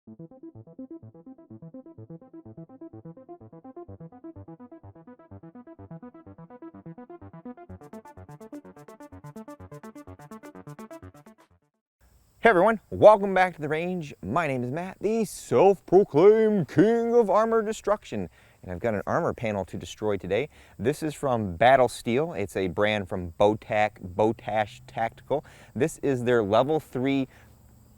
Hey everyone, welcome back to the range. My name is Matt, the self-proclaimed king of armor destruction. And I've got an armor panel to destroy today. This is from Battle Steel. It's a brand from Botach Tactical. This is their level 3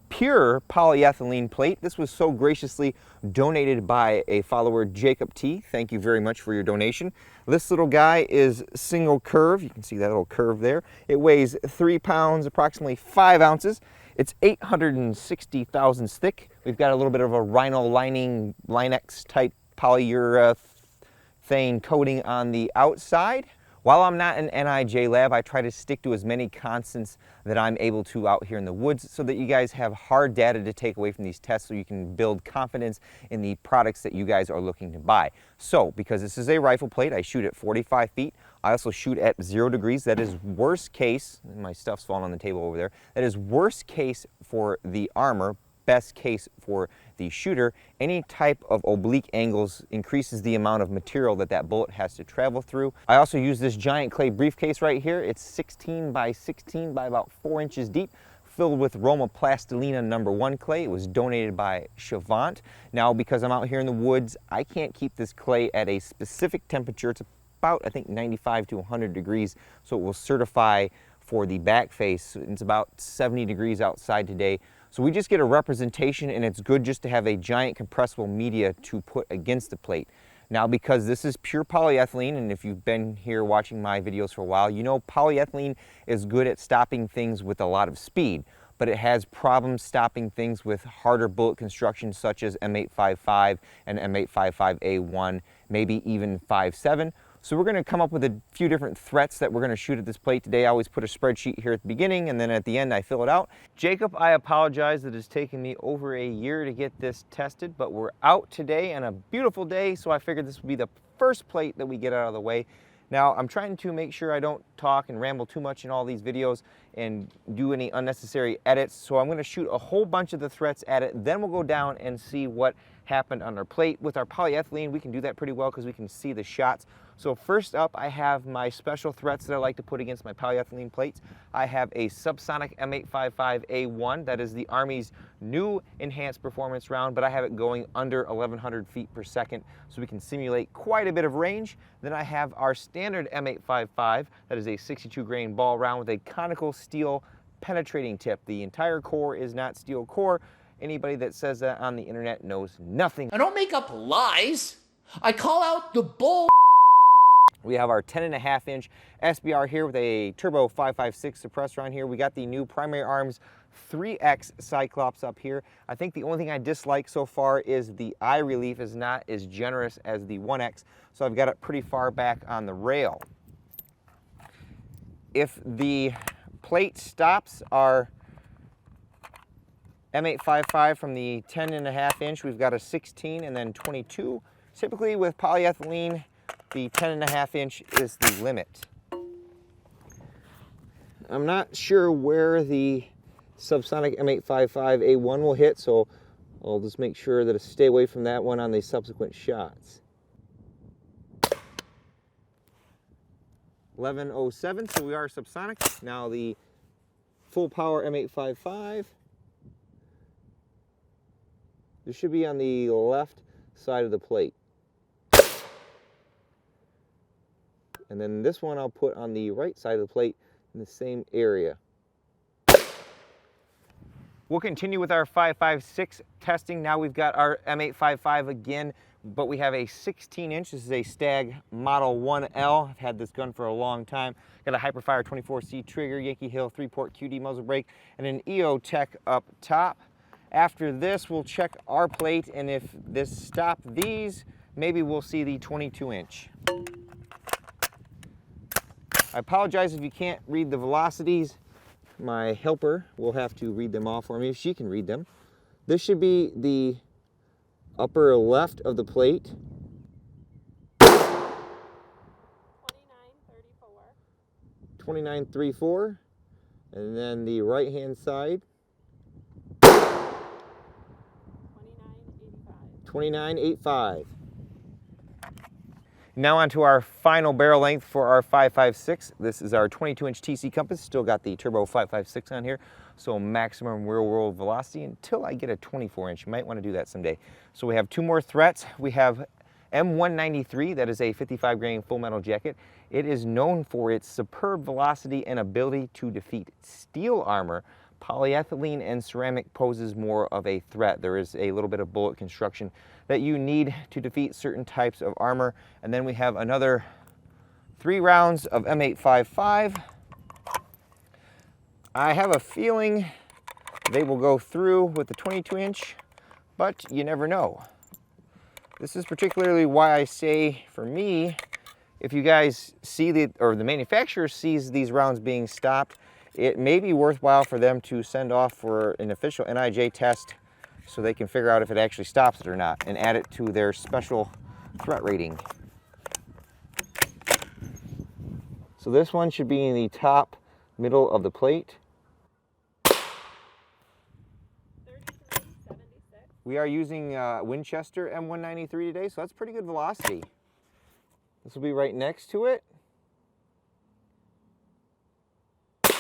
pure polyethylene plate. This was so graciously donated by a follower, Jacob T. Thank you very much for your donation. This little guy is single curve. You can see that little curve there. It weighs 3 pounds, approximately 5 ounces. It's 860 thick. We've got a little bit of a rhino lining, Linex type polyurethane coating on the outside. While I'm not in NIJ lab, I try to stick to as many constants that I'm able to out here in the woods so that you guys have hard data to take away from these tests so you can build confidence in the products that you guys are looking to buy. So, because this is a rifle plate, I shoot at 45 feet. I also shoot at 0 degrees. That is worst case, my stuff's falling on the table over there. That is worst case for the armor, best case for the shooter. Any type of oblique angles increases the amount of material that that bullet has to travel through. I also use this giant clay briefcase right here. It's 16 by 16 by about 4 inches deep, filled with Roma Plastilina #1 clay. It was donated by Chavant. Now, because I'm out here in the woods, I can't keep this clay at a specific temperature. It's about, I think, 95 to 100 degrees, so it will certify for the back face. It's about 70 degrees outside today. So we just get a representation, and it's good just to have a giant compressible media to put against the plate. Now, because this is pure polyethylene, and if you've been here watching my videos for a while, you know polyethylene is good at stopping things with a lot of speed, but it has problems stopping things with harder bullet construction such as M855 and M855A1, maybe even 5.7. So we're going to come up with a few different threats that we're going to shoot at this plate today. I always put a spreadsheet here at the beginning, and then at the end I fill it out. Jacob, I apologize that it's taken me over a year to get this tested, but we're out today on a beautiful day, so I figured this would be the first plate that we get out of the way. Now, I'm trying to make sure I don't talk and ramble too much in all these videos and do any unnecessary edits, so I'm going to shoot a whole bunch of the threats at it, then we'll go down and see what happened on our plate. With our polyethylene, we can do that pretty well because we can see the shots. So first up, I have my special threats that I like to put against my polyethylene plates. I have a subsonic M855A1. That is the Army's new enhanced performance round, but I have it going under 1,100 feet per second, so we can simulate quite a bit of range. Then I have our standard M855. That is a 62 grain ball round with a conical steel penetrating tip. The entire core is not steel core. Anybody that says that on the internet knows nothing. I don't make up lies. I call out the bull. We have our 10.5 inch SBR here with a turbo 5.56 suppressor on here. We got the new Primary Arms 3X Cyclops up here. I think the only thing I dislike so far is the eye relief is not as generous as the 1X, so I've got it pretty far back on the rail. If the plate stops our M855 from the 10.5 inch, we've got a 16 and then 22. Typically with polyethylene, the 10.5 inch is the limit. I'm not sure where the subsonic M855A1 will hit, so I'll just make sure that I stay away from that one on the subsequent shots. 1107, so we are subsonic. Now the full power M855. This should be on the left side of the plate. And then this one I'll put on the right side of the plate in the same area. We'll continue with our 5.56 testing. Now we've got our M855 again, but we have a 16 inch. This is a Stag Model 1L. I've had this gun for a long time. Got a Hyperfire 24C trigger, Yankee Hill 3-port QD muzzle brake, and an EO Tech up top. After this, we'll check our plate, and if this stopped these, maybe we'll see the 22 inch. I apologize if you can't read the velocities. My helper will have to read them all for me if she can read them. This should be the upper left of the plate. 29.34. 29.34. And then the right hand side. 29.34. 29.85. Now on to our final barrel length for our 5.56. This is our 22-inch TC compass. Still got the turbo 5.56 on here, so maximum real-world velocity until I get a 24-inch. You might want to do that someday. So we have two more threats. We have M193, that is a 55 grain full metal jacket. It is known for its superb velocity and ability to defeat steel armor. Polyethylene and ceramic poses more of a threat. There is a little bit of bullet construction that you need to defeat certain types of armor. And then we have another 3 rounds of M855. I have a feeling they will go through with the 22-inch, but you never know. This is particularly why I say, for me, if you guys see the manufacturer sees these rounds being stopped, it may be worthwhile for them to send off for an official NIJ test so they can figure out if it actually stops it or not and add it to their special threat rating. So this one should be in the top middle of the plate. 33.76. We are using Winchester M193 today, so that's pretty good velocity. This will be right next to it. 33.37.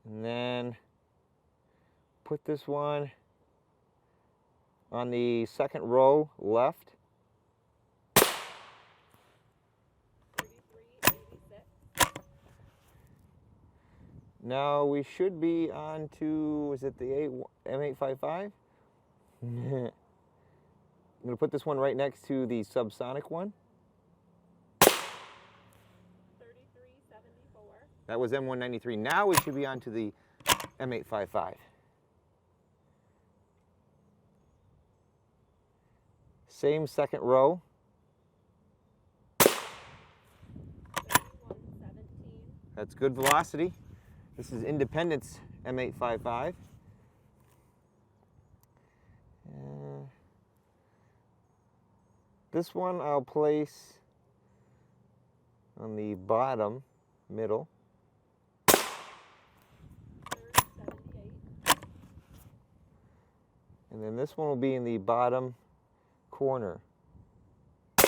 And then put this one on the second row left. 33.86. Now we should be on to, is it the M855? I'm going to put this one right next to the subsonic one. 33.74. That was M193. Now we should be on to the M855. Same second row. 31.17. That's good velocity. This is Independence M855. This one I'll place on the bottom middle. 78. And then this one will be in the bottom corner. 30.75.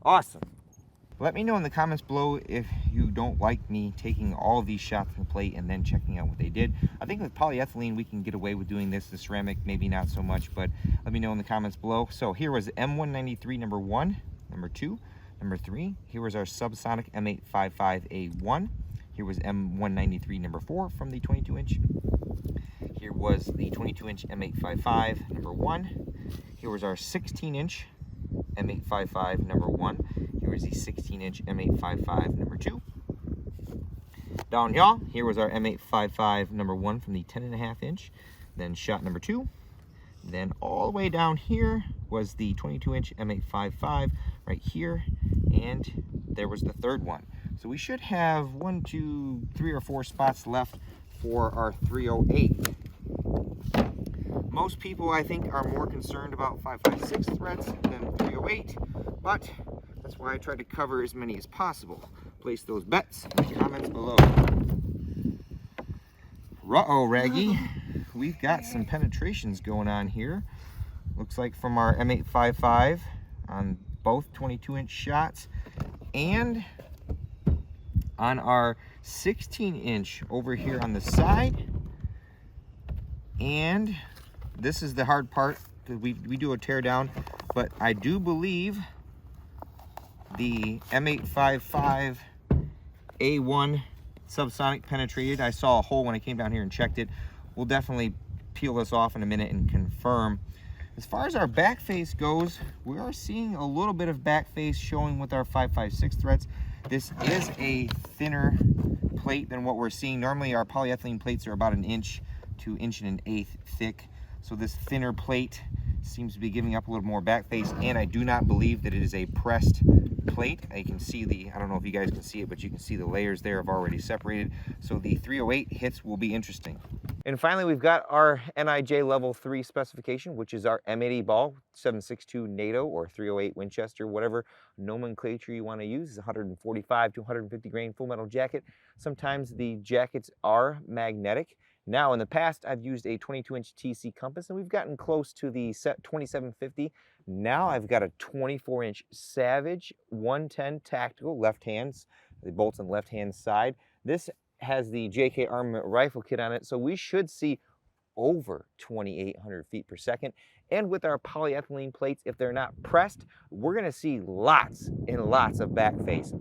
Awesome. Let me know in the comments below if you don't like me taking all of these shots from the plate and then checking out what they did. I think with polyethylene we can get away with doing this. The ceramic maybe not so much, but let me know in the comments below. So here was M193 number 1, number 2, number 3. Here was our subsonic M855A1. Here was M193 number 4 from the 22-inch. Here was the 22-inch M855 number 1. Here was our 16-inch M855 number 1. Here was the 16-inch M855 number 2. Down here was our M855 number 1 from the 10.5-inch. Then shot number 2. Then all the way down here was the 22-inch M855 right here. And there was the third one. So we should have 1, 2, 3 or 4 spots left for our 308. Most people, I think, are more concerned about 5.56 threads than 308, but that's why I try to cover as many as possible. Place those bets in the comments below. Uh-oh, R.A.N.G.E. We've got some penetrations going on here. Looks like from our M855 on both 22-inch shots and on our 16-inch over here on the side. And this is the hard part. We do a teardown, but I do believe the M855 A1 subsonic penetrated. I saw a hole when I came down here and checked it. We'll definitely peel this off in a minute and confirm. As far as our back face goes, we are seeing a little bit of back face showing with our 5.56 threads. This is a thinner plate than what we're seeing. Normally our polyethylene plates are about 1 inch to 1 1/8 thick. So this thinner plate seems to be giving up a little more back face, and I do not believe that it is a pressed plate. You can see the, I don't know if you guys can see it, but you can see the layers there have already separated. So the 308 hits will be interesting. And finally, we've got our NIJ level 3 specification, which is our M80 ball, 7.62 NATO or 308 Winchester, whatever nomenclature you want to use. It's 145 to 150 grain full metal jacket. Sometimes the jackets are magnetic. Now, in the past, I've used a 22-inch TC compass, and we've gotten close to the 2750. Now I've got a 24-inch Savage 110 tactical, left hands, the bolts on the left-hand side. This has the JK Armament rifle kit on it, so we should see over 2,800 feet per second. And with our polyethylene plates, if they're not pressed, we're gonna see lots and lots of back face.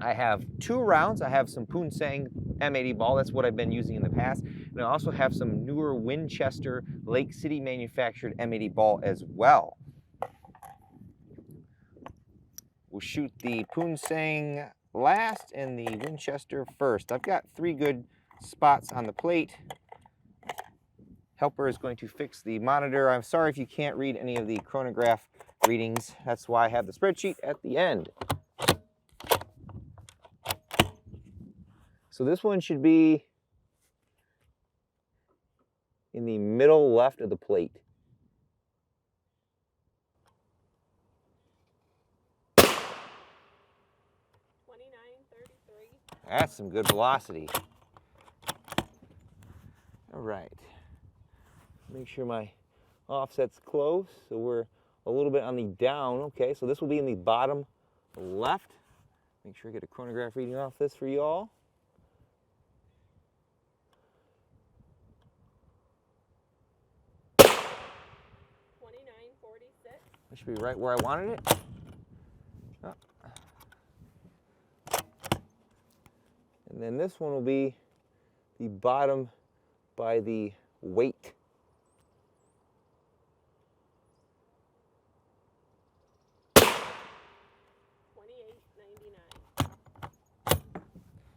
I have 2 rounds. I have some Poonsang M80 ball. That's what I've been using in the past. And I also have some newer Winchester Lake City manufactured M80 ball as well. We'll shoot the Poonsang last and the Winchester first. I've got 3 good spots on the plate. Helper is going to fix the monitor. I'm sorry if you can't read any of the chronograph readings. That's why I have the spreadsheet at the end. So this one should be in the middle left of the plate. That's some good velocity. All right. Make sure my offset's close, so we're a little bit on the down. Okay, so this will be in the bottom left. Make sure I get a chronograph reading off this for you all. That should be right where I wanted it. Oh. And then this one will be the bottom by the weight.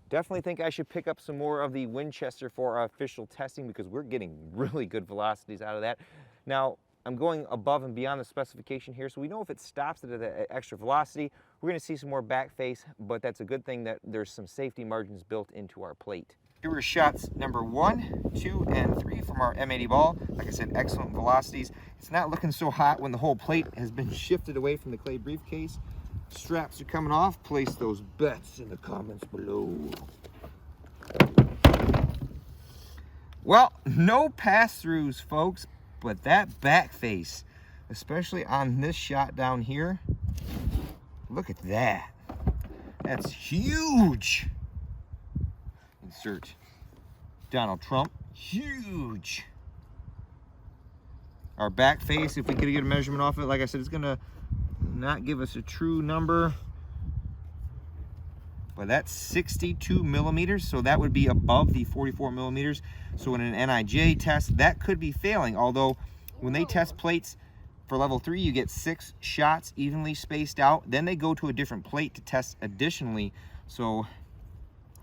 Definitely think I should pick up some more of the Winchester for our official testing because we're getting really good velocities out of that. Now, I'm going above and beyond the specification here, so we know if it stops at an extra velocity, we're going to see some more back face, but that's a good thing that there's some safety margins built into our plate. Here are shots number 1, 2, and 3 from our M80 ball. Like I said, excellent velocities. It's not looking so hot when the whole plate has been shifted away from the clay briefcase. Straps are coming off. Place those bets in the comments below. Well, no pass-throughs, folks. But that back face, especially on this shot down here, look at that. That's huge. Insert Donald Trump, huge. Our back face, if we could get a measurement off it, like I said, it's gonna not give us a true number, but that's 62 millimeters, so that would be above the 44 millimeters. So in an NIJ test, that could be failing, although when they test plates for level 3, you get 6 shots evenly spaced out. Then they go to a different plate to test additionally. So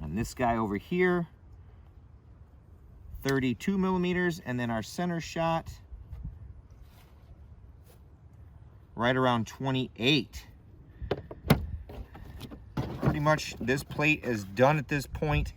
on this guy over here, 32 millimeters, and then our center shot, right around 28. Pretty much this plate is done at this point.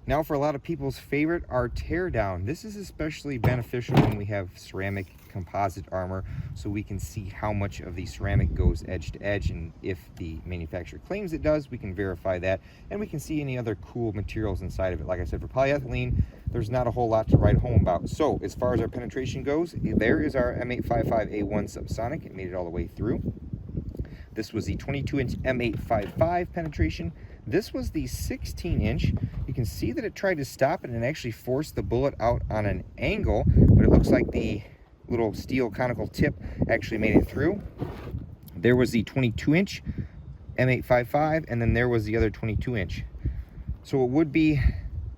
Now for a lot of people's favorite, our Teardown. This is especially beneficial when we have ceramic composite armor, so we can see how much of the ceramic goes edge to edge, and if the manufacturer claims it does, we can verify that, and we can see any other cool materials inside of it. Like I said, for polyethylene, there's not a whole lot to write home about. So as far as our penetration goes, there is our M855A1 subsonic. It made it all the way through. This was the 22-inch M855 penetration. This was the 16-inch. You can see that it tried to stop it and actually forced the bullet out on an angle, but it looks like the little steel conical tip actually made it through. There was the 22-inch M855, and then there was the other 22-inch. So it would be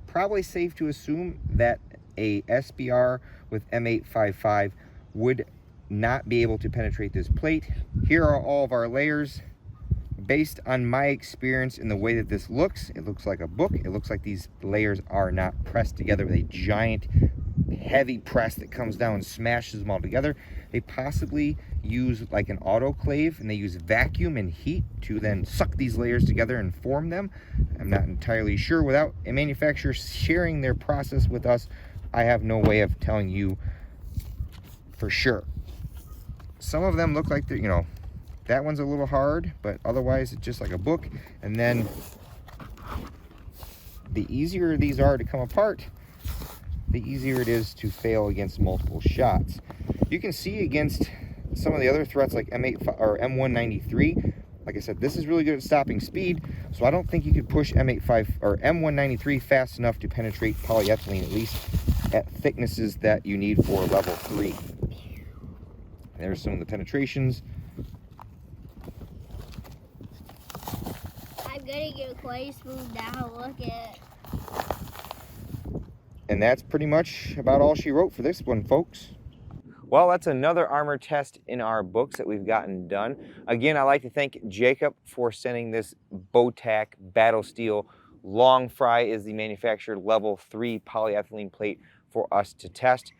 probably safe to assume that a SBR with M855 would not be able to penetrate this plate. Here are all of our layers. Based on my experience in the way that this looks, it looks like a book. It looks like these layers are not pressed together with a giant heavy press that comes down and smashes them all together. They possibly use like an autoclave, and they use vacuum and heat to then suck these layers together and form them. I'm not entirely sure. Without a manufacturer sharing their process with us, I have no way of telling you for sure. Some of them look like they're, you know, that one's a little hard, but otherwise it's just like a book. And then the easier these are to come apart, the easier it is to fail against multiple shots. You can see against some of the other threats like M8 or M193, like I said, this is really good at stopping speed, so I don't think you could push M85 or M193 fast enough to penetrate polyethylene, at least at thicknesses that you need for level 3. There's some of the penetrations. I'm gonna get clay smooth now. Look at. And that's pretty much about all she wrote for this one, folks. Well, that's another armor test in our books that we've gotten done. Again, I'd like to thank Jacob for sending this Botach Battle Steel Long Fry is the manufacturer level 3 polyethylene plate for us to test.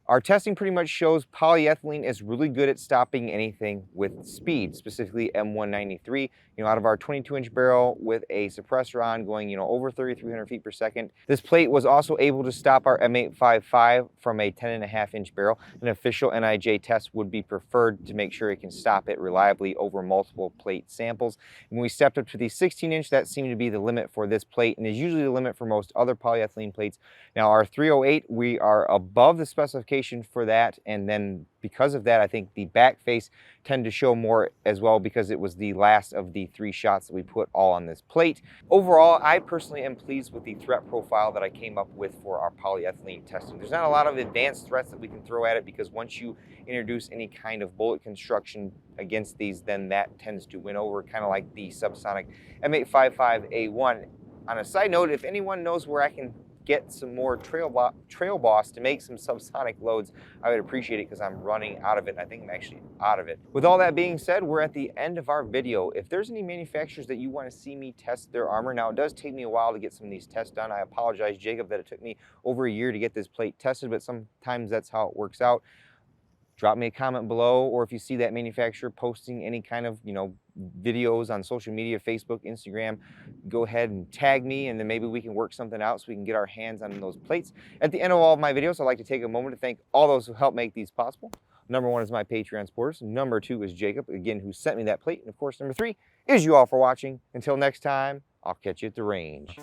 Our testing pretty much shows polyethylene is really good at stopping anything with speed, specifically M193. You know, out of our 22-inch barrel with a suppressor on going, you know, over 3,300 feet per second. This plate was also able to stop our M855 from a 10.5-inch barrel. An official NIJ test would be preferred to make sure it can stop it reliably over multiple plate samples. When we stepped up to the 16-inch, that seemed to be the limit for this plate and is usually the limit for most other polyethylene plates. Now, our 308, we are above the specification for that, and then because of that, I think the back face tend to show more as well because it was the last of the 3 shots that we put all on this plate. Overall, I personally am pleased with the threat profile that I came up with for our polyethylene testing. There's not a lot of advanced threats that we can throw at it because once you introduce any kind of bullet construction against these, then that tends to win over, kind of like the subsonic M855A1. On a side note, if anyone knows where I can get some more trail boss to make some subsonic loads, I would appreciate it because I'm running out of it. I think I'm actually out of it. With all that being said, we're at the end of our video. If there's any manufacturers that you want to see me test their armor, now it does take me a while to get some of these tests done. I apologize, Jacob, that it took me over a year to get this plate tested, but sometimes that's how it works out. Drop me a comment below, or if you see that manufacturer posting any kind of, you know, videos on social media, Facebook, Instagram, go ahead and tag me, and then maybe we can work something out so we can get our hands on those plates. At the end of all of my videos, I'd like to take a moment to thank all those who help make these possible. Number 1 is my Patreon supporters. Number 2 is Jacob, again, who sent me that plate. And of course, number 3 is you all for watching. Until next time, I'll catch you at the range.